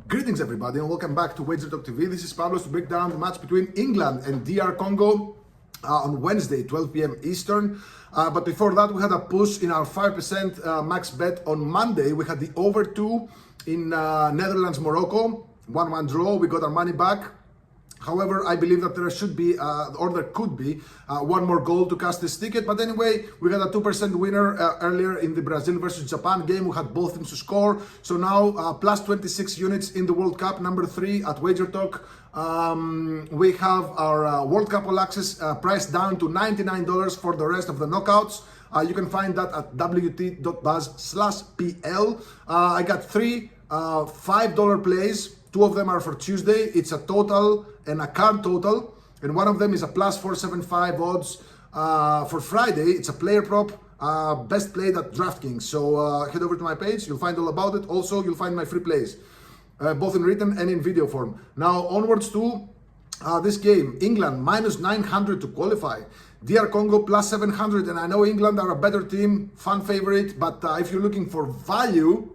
Greetings everybody and welcome back to Wager Talk TV. This is Pablo to break down the match between England and DR Congo on Wednesday, 12 p.m. Eastern. But before that, we had a push in our 5% max bet on Monday. We had the over 2 in Netherlands, Morocco, 1-1 draw. We got our money back. However, I believe that there should be, or there could be, one more goal to cash this ticket. But anyway, we got a 2% winner earlier in the Brazil versus Japan game. We had both teams to score. So now, plus 26 units in the World Cup, number 3 at Wager Talk. We have our World Cup All Access priced down to $99 for the rest of the knockouts. You can find that at wt.buzz/PL. I got 3 $5 plays. 2 of them are for Tuesday. It's a total and a card total. And one of them is a plus 475 odds for Friday. It's a player prop, best played at DraftKings. So head over to my page. You'll find all about it. Also, you'll find my free plays, both in written and in video form. Now, onwards to this game. England minus 900 to qualify. DR Congo plus 700. And I know England are a better team, fan favorite. But if you're looking for value,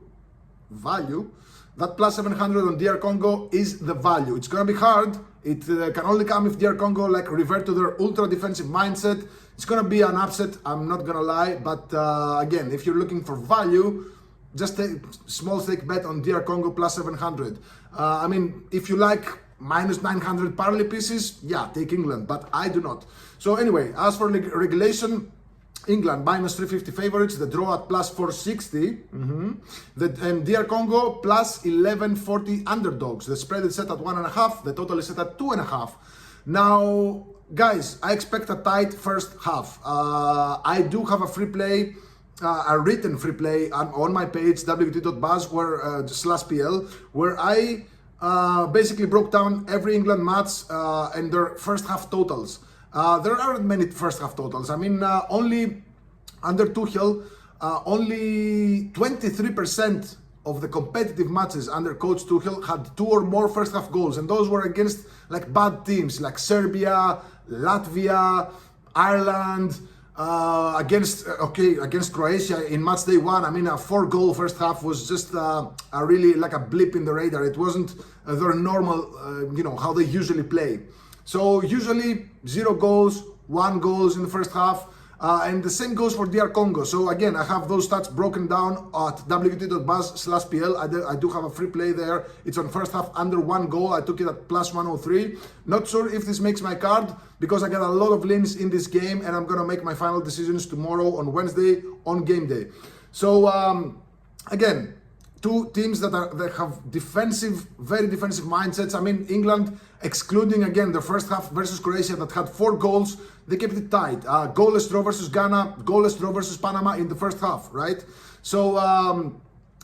that plus 700 on DR Congo is the value. It's gonna be hard. It can only come if DR Congo revert to their ultra defensive mindset. It's gonna be an upset, I'm not gonna lie. But again, if you're looking for value, just take small stake bet on DR Congo plus 700. I mean, if you like minus 900 parlay pieces, yeah, take England, but I do not. So anyway, as for regulation, England minus 350 favorites, the draw at plus 460, and DR Congo plus 1140 underdogs. The spread is set at 1.5, the total is set at 2.5. Now, guys, I expect a tight first half. I do have a free play, a written free play on my page, wt.buzz/PL, where I basically broke down every England match and their first half totals. There aren't many first half totals. I mean, only under Tuchel, only 23% of the competitive matches under Coach Tuchel had 2 or more first half goals. And those were against bad teams like Serbia, Latvia, Ireland, against Croatia in match day 1. I mean, a 4-goal first half was just a really a blip in the radar. It wasn't their normal, how they usually play. So usually 0 goals, 1 goals in the first half, and the same goes for DR Congo. So again, I have those stats broken down at wt.buzz/PL. I do have a free play there. It's on first half under 1 goal. I took it at plus 103. Not sure if this makes my card because I got a lot of leans in this game, and I'm gonna make my final decisions tomorrow on Wednesday on game day. So again, 2 teams that have very defensive mindsets. I mean, England, excluding again the first half versus Croatia that had 4 goals, they kept it tight. Goalless draw versus Ghana, goalless draw versus Panama in the first half, right? So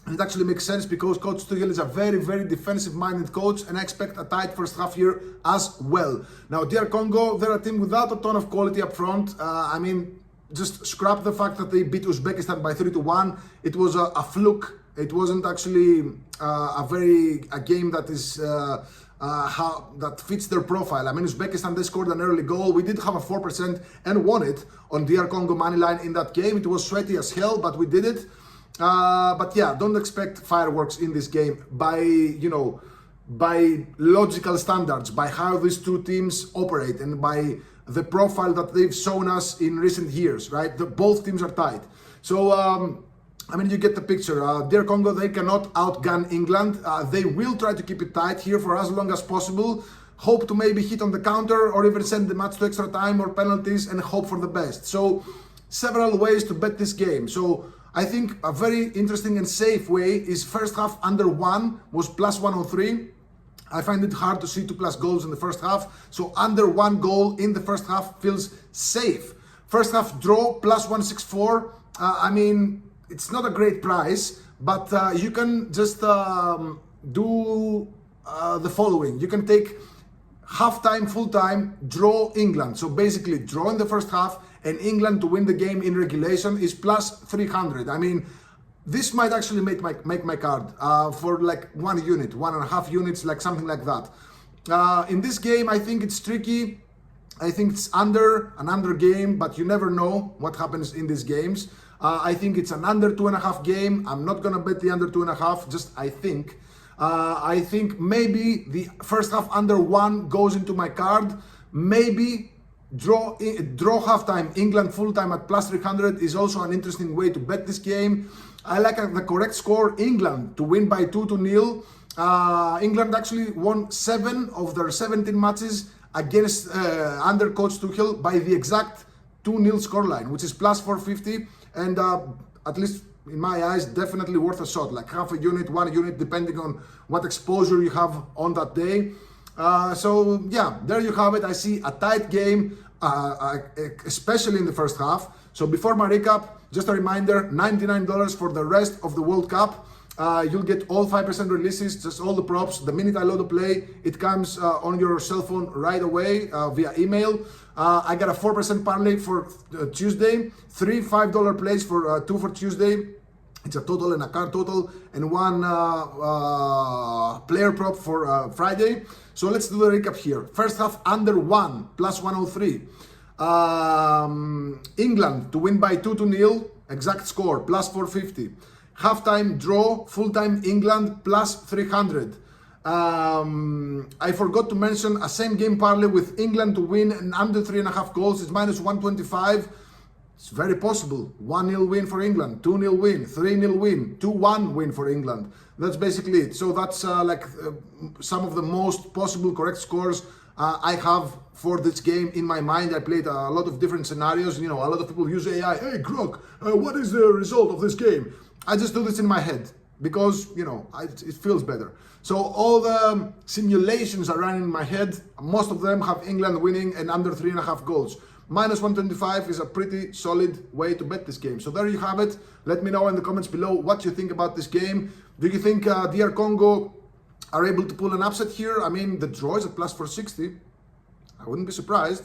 it actually makes sense because Coach Tuchel is a very defensive-minded coach, and I expect a tight first half here as well. Now, DR Congo, they're a team without a ton of quality up front. I mean, just scrap the fact that they beat Uzbekistan by 3-1. It was a fluke. It wasn't actually a game that is that fits their profile. I mean, Uzbekistan, they scored an early goal. We did have a 4% and won it on DR Congo money line in that game. It was sweaty as hell, but we did it. But yeah, don't expect fireworks in this game by logical standards, by how these 2 teams operate and by the profile that they've shown us in recent years, right? Both teams are tight. So, I mean, you get the picture. DR Congo, they cannot outgun England. They will try to keep it tight here for as long as possible. Hope to maybe hit on the counter or even send the match to extra time or penalties and hope for the best. So, several ways to bet this game. So, I think a very interesting and safe way is first half under 1 was plus 103. I find it hard to see 2+ goals in the first half. So, under 1 goal in the first half feels safe. First half draw plus 164. I mean, it's not a great price, but you can just do the following. You can take half-time, full-time, draw England. So basically, draw in the first half, and England to win the game in regulation is plus 300. I mean, this might actually make my card for 1 unit, 1.5 units, something like that. In this game, I think it's tricky. I think it's an under game, but you never know what happens in these games. I think it's an under 2.5 game. I'm not gonna bet the under 2.5, just I think. I think maybe the first half under 1 goes into my card. Maybe draw halftime, England full time at plus 300 is also an interesting way to bet this game. I like the correct score, England to win by 2-0. England actually won 7 of their 17 matches against under coach Tuchel by the exact 2-0 scoreline, which is plus 450, and at least in my eyes, definitely worth a shot, like half a unit, 1 unit, depending on what exposure you have on that day. So yeah, there you have it. I see a tight game, especially in the first half. So before my recap, just a reminder, $99 for the rest of the World Cup. You'll get all 5% releases, just all the props. The minute I load the play, it comes on your cell phone right away via email. I got a 4% parlay for Tuesday, 3 $5 plays for 2 for Tuesday. It's a total and a card total, and 1 player prop for Friday. So let's do the recap here. First half under 1, plus 103. England to win by 2-0, exact score, plus 450. Halftime draw, full-time England, plus 300. I forgot to mention a same game parlay with England to win and under 3.5 goals. It's minus 125. It's very possible. 1-0 win for England, 2-0 win, 3-0 win, 2-1 win for England. That's basically it. So that's some of the most possible correct scores I have for this game in my mind. I played a lot of different scenarios. You know, a lot of people use AI. Hey, Grok, what is the result of this game? I just do this in my head because, you know, it feels better. So all the simulations are running in my head. Most of them have England winning and under 3.5 goals. Minus 125 is a pretty solid way to bet this game. So there you have it. Let me know in the comments below what you think about this game. Do you think DR Congo are able to pull an upset here? I mean, the draw is at plus 460. I wouldn't be surprised.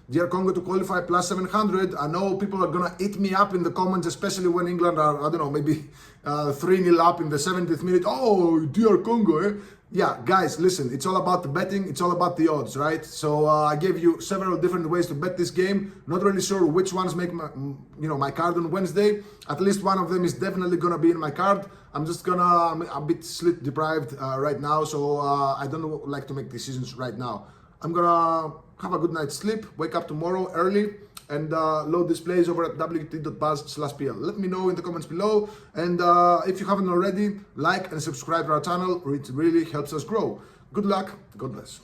DR Congo to qualify plus 700. I know people are gonna eat me up in the comments, especially when England are, I don't know, maybe 3-0 up in the 70th minute. Oh, DR Congo, eh? Yeah, guys, listen, it's all about the betting, it's all about the odds, right? So I gave you several different ways to bet this game. Not really sure which ones make my card on Wednesday. At least one of them is definitely gonna be in my card. I'm a bit sleep deprived right now, so I don't like to make decisions right now. I'm gonna have a good night's sleep, wake up tomorrow early, and load these plays over at wt.buzz/pl. Let me know in the comments below, and if you haven't already, like and subscribe to our channel. It really helps us grow. Good luck, God bless.